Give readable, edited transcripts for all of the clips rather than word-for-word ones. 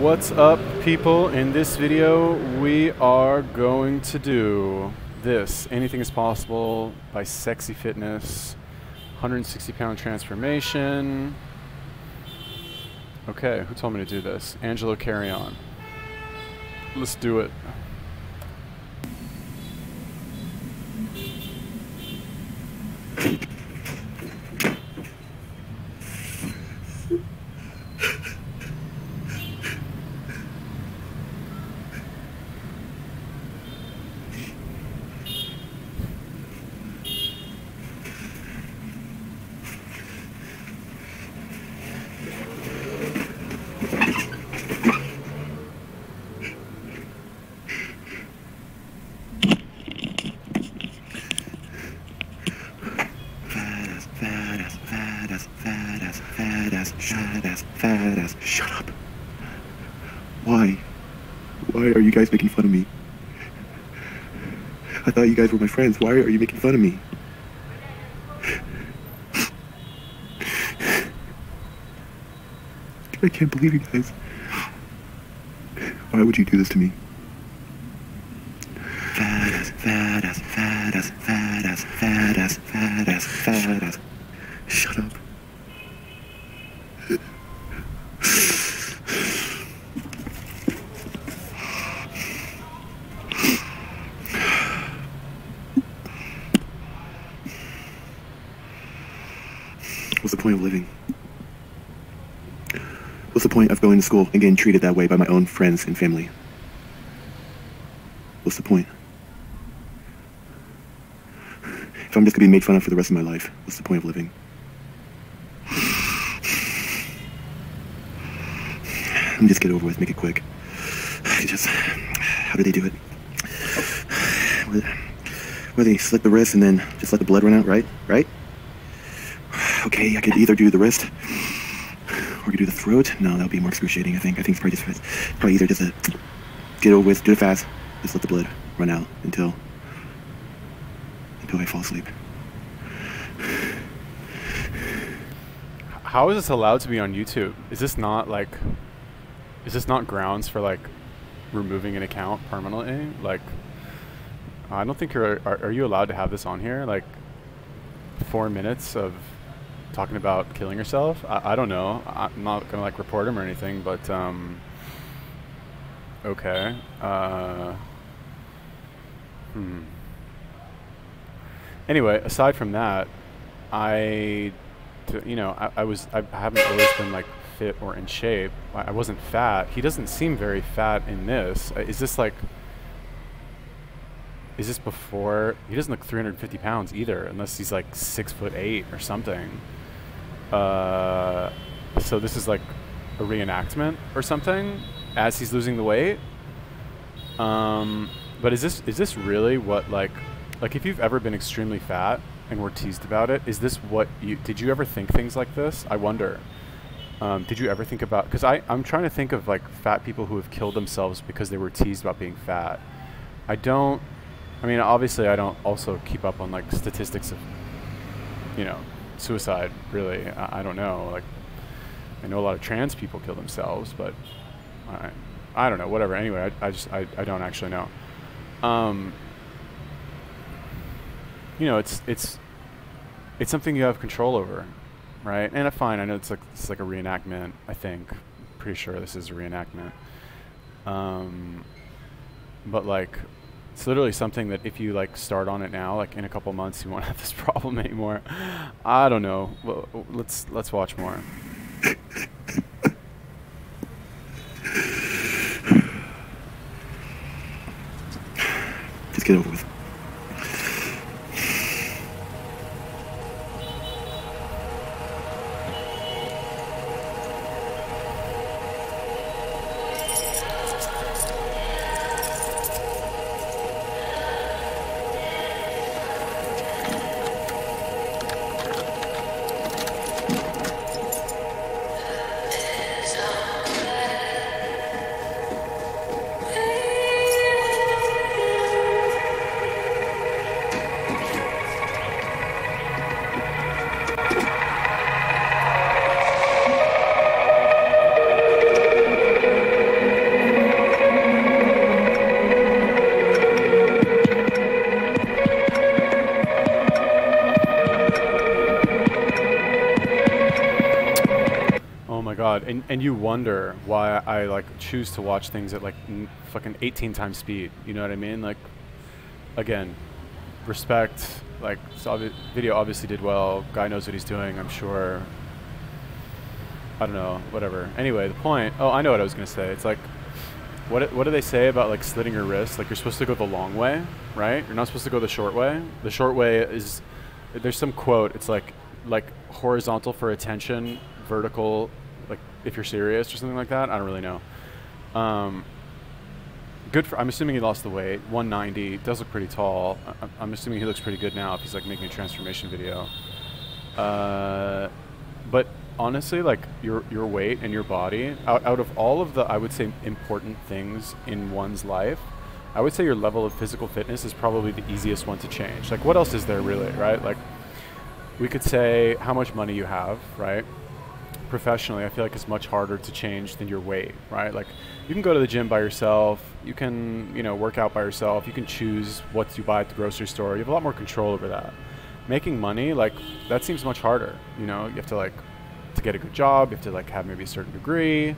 What's up, people? In this video we are going to do this Anything is Possible by Sexy Fitness, 160-pound transformation. Okay, who told me to do this? Angelo, carry on. Let's do it. Fat ass. Shut up. Why? Why are you guys making fun of me? I thought you guys were my friends. Why are you making fun of me? I can't believe you guys. Why would you do this to me? Fat ass, fat ass, fat ass, fat ass, fat ass, fat ass, fat ass. Shut up. What's the point of living? What's the point of going to school and getting treated that way by my own friends and family? What's the point? If I'm just gonna be made fun of for the rest of my life, what's the point of living? Let me just get over with, make it quick. How do they do it? Where they slit the wrist and then just let the blood run out, right? Right? Okay, I could either do the wrist or I could do the throat. No, that would be more excruciating, I think. I think it's probably either just a get over with, do it fast, just let the blood run out until I fall asleep. How is this allowed to be on YouTube? Is this not grounds for like removing an account permanently? Like, I don't think are you allowed to have this on here? Like 4 minutes of talking about killing yourself? I don't know. I'm not gonna like report him or anything, but okay. Anyway, aside from that, I haven't always been like fit or in shape. I wasn't fat. He doesn't seem very fat in this. Is this before? He doesn't look 350 pounds either, unless he's like 6'8" or something. So this is like a reenactment or something as he's losing the weight. But is this really what like if you've ever been extremely fat and were teased about it, is this what did you ever think things like this? I wonder. Did you ever think about, because I'm trying to think of like fat people who have killed themselves because they were teased about being fat. I mean, obviously I don't also keep up on like statistics of, suicide, really. I don't know. Like, I know a lot of trans people kill themselves, but I don't know, whatever. Anyway, I don't actually know. It's something you have control over, right? And fine, I know it's like a reenactment, I think. Pretty sure this is a reenactment. But like, it's literally something that if you like start on it now, like in a couple months, you won't have this problem anymore. I don't know. Well, let's watch more. Just get over with. God, and you wonder why I like choose to watch things at like fucking 18 times speed. You know what I mean? Like, again, respect. Like, video obviously did well. Guy knows what he's doing, I'm sure. I don't know, whatever. Anyway, the point. Oh, I know what I was gonna say. It's like, what do they say about like slitting your wrist? Like, you're supposed to go the long way, right? You're not supposed to go the short way. The short way is, there's some quote. It's like horizontal for attention, vertical, like if you're serious or something like that. I don't really know. Good for. I'm assuming he lost the weight. 190. Does look pretty tall. I'm assuming he looks pretty good now if he's like making a transformation video. But honestly, like your weight and your body, out of all of the, I would say, important things in one's life, I would say your level of physical fitness is probably the easiest one to change. Like, what else is there really, right? Like, we could say how much money you have, right? Professionally, I feel like it's much harder to change than your weight, right? Like, you can go to the gym by yourself, you can, you know, work out by yourself, you can choose what you buy at the grocery store. You have a lot more control over that. Making money, like, that seems much harder. You know, you have to like, to get a good job, you have to like have maybe a certain degree.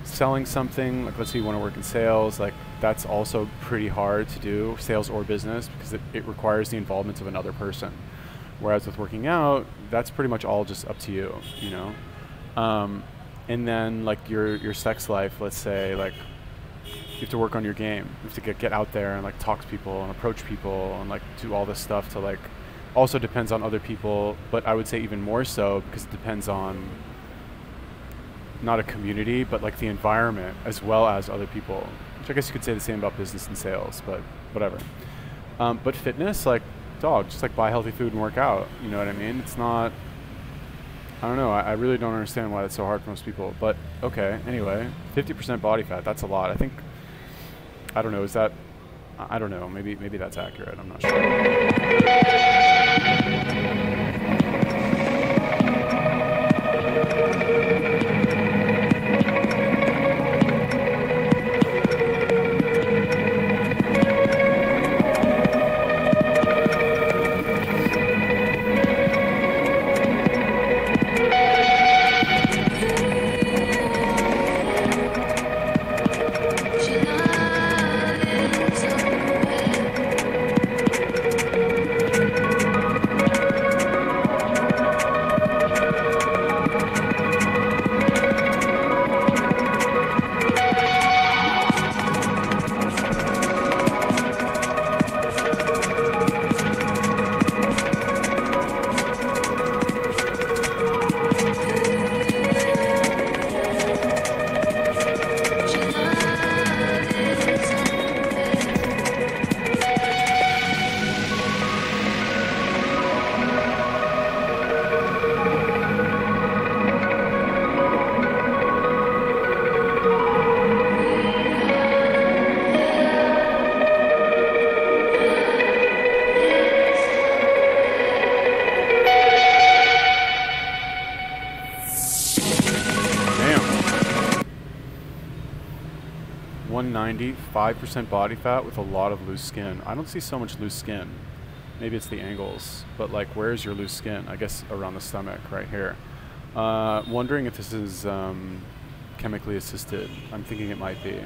Selling something, like let's say you want to work in sales, like that's also pretty hard to do, sales or business, because it requires the involvement of another person. Whereas with working out, that's pretty much all just up to you, you know? And then like your sex life, let's say, like you have to work on your game. You have to get out there and like talk to people and approach people and like do all this stuff to like, also depends on other people, but I would say even more so because it depends on not a community, but like the environment as well as other people, which I guess you could say the same about business and sales, but whatever. But fitness, like, dog, just like buy healthy food and work out. You know what I mean? It's not, I don't know. I really don't understand why that's so hard for most people, but okay. Anyway, 50% body fat, that's a lot. I think, I don't know, is that, I don't know, maybe that's accurate. I'm not sure. Ninety, 5% body fat with a lot of loose skin. I don't see so much loose skin. Maybe it's the angles, but like, where's your loose skin? I guess around the stomach, right here. Wondering if this is chemically assisted. I'm thinking it might be,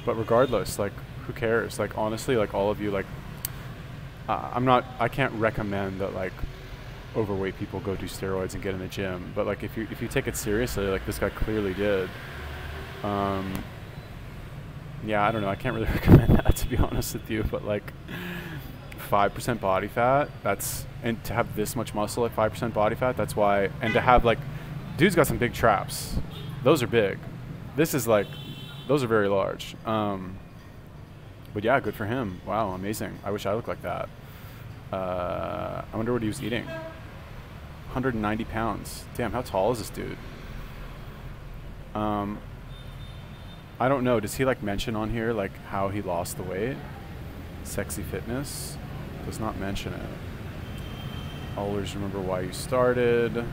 but regardless, like, who cares? Like, honestly, like all of you, like, I can't recommend that like overweight people go do steroids and get in the gym, but like if you take it seriously, like this guy clearly did. Yeah, I don't know. I can't really recommend that, to be honest with you. But like 5% body fat, and to have this much muscle at 5% body fat, that's why. And to have like, dude's got some big traps. Those are big. This is like, those are very large. But yeah, good for him. Wow, amazing. I wish I looked like that. I wonder what he was eating. 190 pounds. Damn, how tall is this dude? I don't know. Does he like mention on here like how he lost the weight? Sexy fitness does not mention it. Always remember why you started.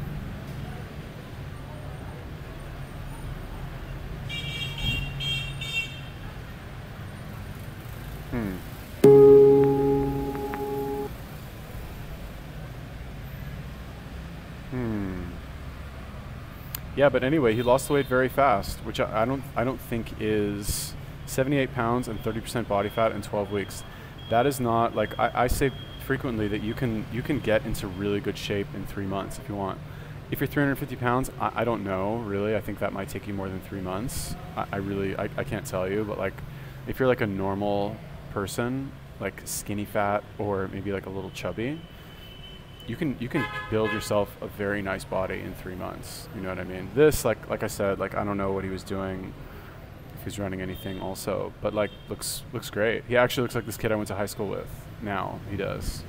Yeah, but anyway, he lost the weight very fast, which I don't think is 78 pounds and 30% body fat in 12 weeks. That is not like I say frequently that you can get into really good shape in 3 months if you want. If you're 350 pounds, I don't know really. I think that might take you more than 3 months. I can't tell you, but like if you're like a normal person, like skinny fat or maybe like a little chubby, you can build yourself a very nice body in 3 months. You know what I mean? This, like I said, like I don't know what he was doing, if he's running anything also, but like looks great. He actually looks like this kid I went to high school with. Now he does.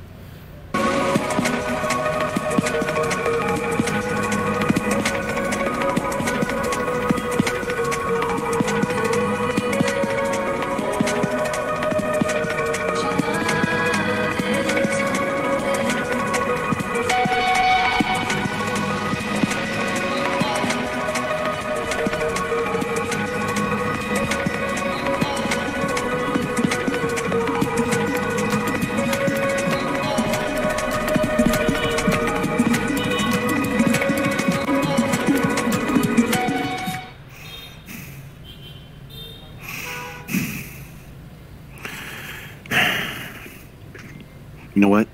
You know what?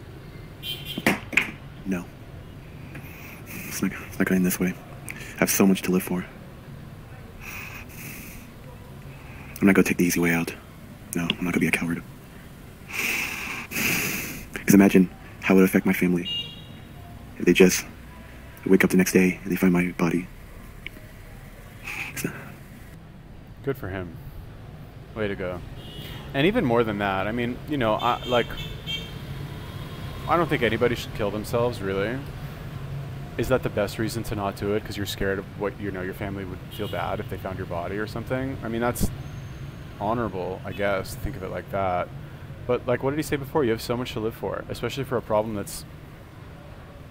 No. It's not gonna end this way. I have so much to live for. I'm not gonna take the easy way out. No, I'm not gonna be a coward. Because imagine how it would affect my family if they just wake up the next day and they find my body. Good for him. Way to go. And even more than that, I mean, you know, I don't think anybody should kill themselves, really. Is that the best reason to not do it? Because you're scared of what, you know, your family would feel bad if they found your body or something? I mean, that's honorable, I guess, think of it like that. But, like, what did he say before? You have so much to live for, especially for a problem that's,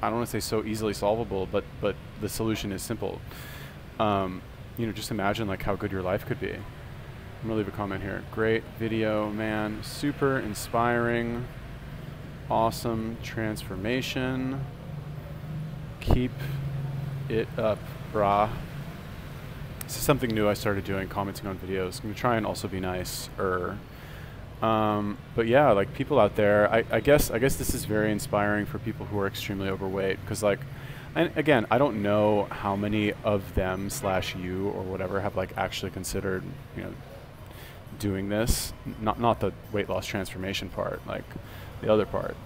I don't want to say so easily solvable, but the solution is simple. You know, just imagine, like, how good your life could be. I'm going to leave a comment here. Great video, man. Super inspiring. Awesome transformation. Keep it up, brah. This is something new I started doing, commenting on videos. I'm gonna try and also be nice. But yeah, like people out there, I guess this is very inspiring for people who are extremely overweight, because like, and again, I don't know how many of them / you or whatever have like actually considered, you know, doing this. Not the weight loss transformation part, like the other part.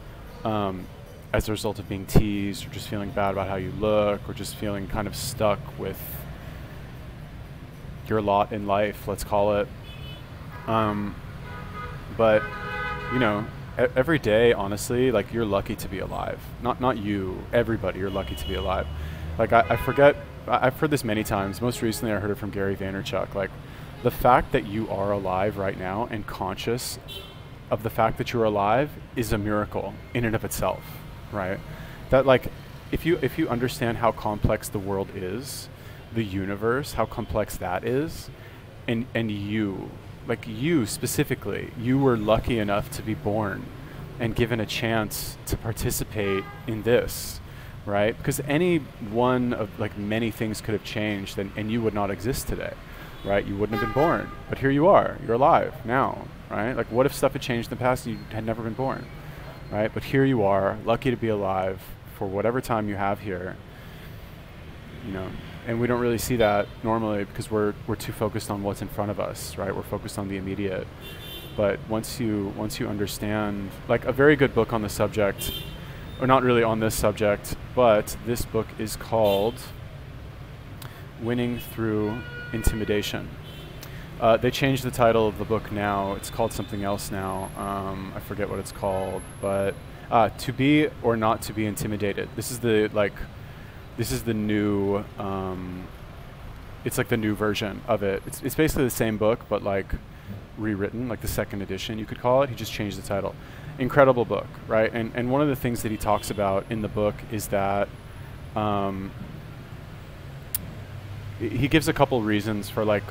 As a result of being teased or just feeling bad about how you look or just feeling kind of stuck with your lot in life, let's call it. But, you know, every day, honestly, like you're lucky to be alive. Not you, everybody, you're lucky to be alive. Like I forget, I've heard this many times. Most recently I heard it from Gary Vaynerchuk. Like the fact that you are alive right now and conscious of the fact that you're alive is a miracle in and of itself, right? That like, if you understand how complex the world is, the universe, how complex that is, and you, like you specifically, you were lucky enough to be born and given a chance to participate in this, right? Because any one of like many things could have changed and you would not exist today, right? You wouldn't have been born, but here you are, you're alive now, right? Like what if stuff had changed in the past and you had never been born, right? But here you are, lucky to be alive for whatever time you have here, you know, and we don't really see that normally because we're too focused on what's in front of us, right? We're focused on the immediate. But once you understand, like a very good book on the subject, or not really on this subject, but this book is called Winning Through Intimidation. They changed the title of the book now. It's called something else now. I forget what it's called, but To Be or Not to Be Intimidated. This is the new, it's like the new version of it. It's basically the same book, but like rewritten, like the second edition, you could call it. He just changed the title. Incredible book, right? And one of the things that he talks about in the book is that he gives a couple reasons for like,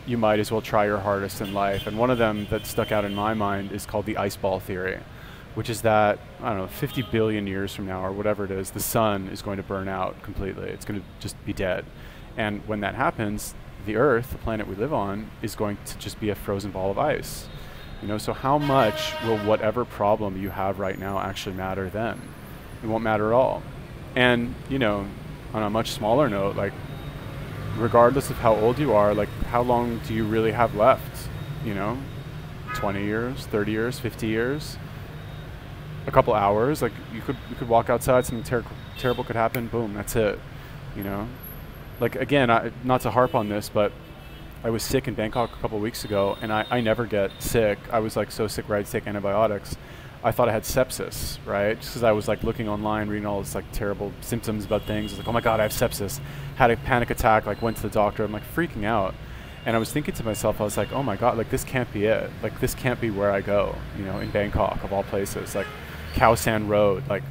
you might as well try your hardest in life. And one of them that stuck out in my mind is called the ice ball theory, which is that, I don't know, 50 billion years from now or whatever it is, the sun is going to burn out completely. It's going to just be dead. And when that happens, the Earth, the planet we live on, is going to just be a frozen ball of ice. You know, so how much will whatever problem you have right now actually matter then? It won't matter at all. And, you know, on a much smaller note, like, regardless of how old you are, like, how long do you really have left? You know, 20 years, 30 years, 50 years, a couple hours. Like, you could walk outside, something terrible could happen, boom, that's it. You know, like, again, not to harp on this, but I was sick in Bangkok a couple of weeks ago, and I never get sick. I was like so sick where I had to take antibiotics. I thought I had sepsis, right? Just because I was like looking online, reading all this like terrible symptoms about things. I was like, oh my God, I have sepsis. Had a panic attack, like went to the doctor. I'm like freaking out. And I was thinking to myself, I was like, oh my God, like this can't be it. Like this can't be where I go, you know, in Bangkok of all places, like Khao San Road. Like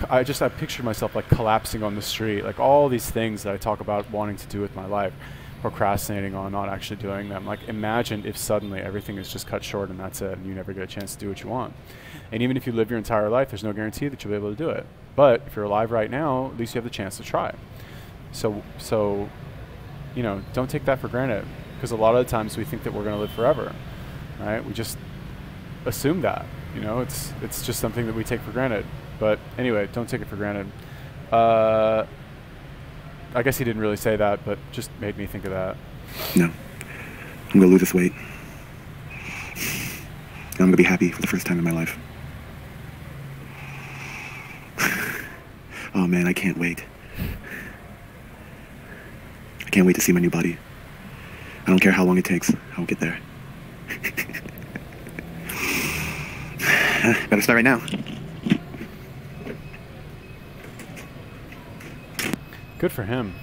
I pictured myself like collapsing on the street, like all these things that I talk about wanting to do with my life, procrastinating on, not actually doing them. Like imagine if suddenly everything is just cut short and that's it, and you never get a chance to do what you want. And even if you live your entire life, there's no guarantee that you'll be able to do it. But if you're alive right now, at least you have the chance to try. So, you know, don't take that for granted, because a lot of the times we think that we're going to live forever, right? We just assume that, you know, it's just something that we take for granted. But anyway, don't take it for granted. I guess he didn't really say that, but just made me think of that. No, I'm going to lose this weight. And I'm going to be happy for the first time in my life. Oh man, I can't wait. I can't wait to see my new body. I don't care how long it takes. I'll get there. Better start right now. Good for him.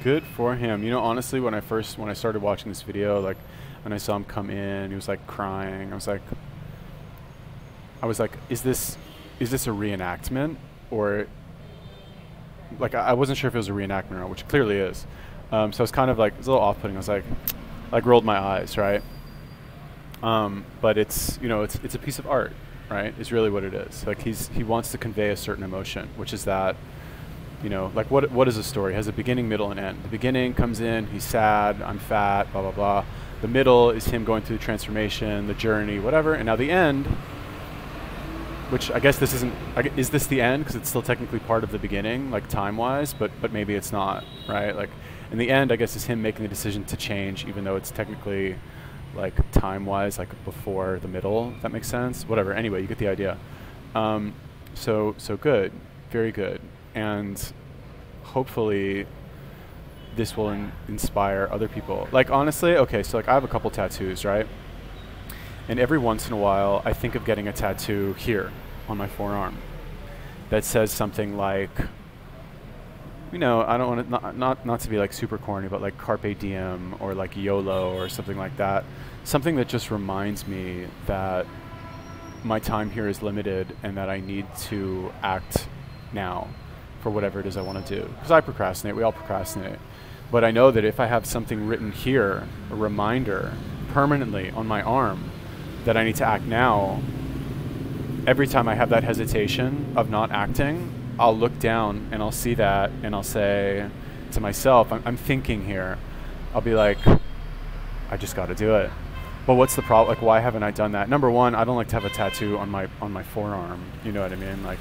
Good for him. You know, honestly, when I started watching this video, like, and I saw him come in, he was like crying. I was like, is this a reenactment, or like I wasn't sure if it was a reenactment or not, which it clearly is. So I was kind of like, it's a little off-putting. I was like rolled my eyes, right? But it's, you know, it's a piece of art, right? Is really what it is. Like he wants to convey a certain emotion, which is that, you know, like what is a story? It has a beginning, middle, and end. The beginning comes in, he's sad, I'm fat, blah, blah, blah. The middle is him going through the transformation, the journey, whatever. And now the end, which I guess this isn't, is this the end? Because it's still technically part of the beginning, like time-wise, but maybe it's not, right? Like, in the end, I guess, is him making the decision to change, even though it's technically, like, time-wise, like, before the middle, if that makes sense? Whatever, anyway, you get the idea. So good, very good. And hopefully this will inspire other people. Like, honestly, okay, so, like, I have a couple tattoos, right? And every once in a while, I think of getting a tattoo here on my forearm that says something like, you know, I don't want it not to be like super corny, but like carpe diem or like YOLO or something like that. Something that just reminds me that my time here is limited and that I need to act now for whatever it is I want to do. Because I procrastinate, we all procrastinate. But I know that if I have something written here, a reminder permanently on my arm that I need to act now, every time I have that hesitation of not acting, I'll look down and I'll see that and I'll say to myself, I'm thinking here. I'll be like, I just got to do it. But what's the problem? Like, why haven't I done that? Number one, I don't like to have a tattoo on my forearm. You know what I mean? Like,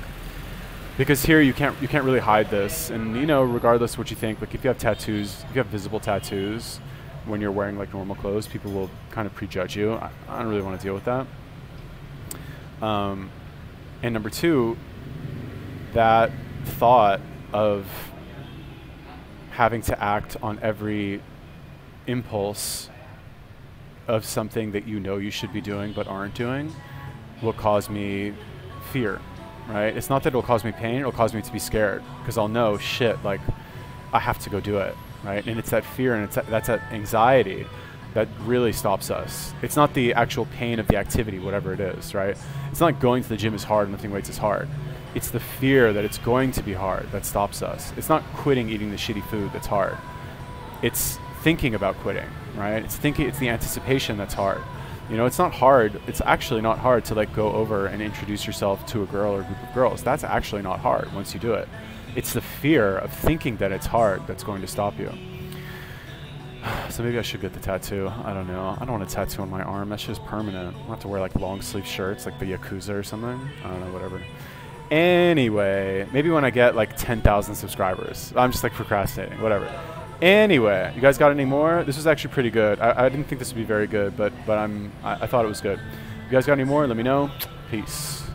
because here you can't really hide this. And you know, regardless of what you think, like if you have tattoos, if you have visible tattoos when you're wearing like normal clothes, people will kind of prejudge you. I don't really want to deal with that. And number two, that thought of having to act on every impulse of something that you know you should be doing but aren't doing will cause me fear, right? It's not that it'll cause me pain, it'll cause me to be scared, because I'll know, shit, like, I have to go do it, right? And it's that fear and that's that anxiety that really stops us. It's not the actual pain of the activity, whatever it is, right? It's not like going to the gym is hard and lifting weights is hard. It's the fear that it's going to be hard that stops us. It's not quitting eating the shitty food that's hard. It's thinking about quitting, right? It's the anticipation that's hard. You know, it's not hard. It's actually not hard to like go over and introduce yourself to a girl or a group of girls. That's actually not hard once you do it. It's the fear of thinking that it's hard that's going to stop you. So maybe I should get the tattoo. I don't know. I don't want a tattoo on my arm. That shit is permanent. I'll have to wear like long sleeve shirts like the Yakuza or something. I don't know, whatever. Anyway, maybe when I get like 10,000 subscribers. I'm just like procrastinating, whatever. Anyway, you guys got any more? This was actually pretty good. I didn't think this would be very good, but I thought it was good. You guys got any more? Let me know. Peace.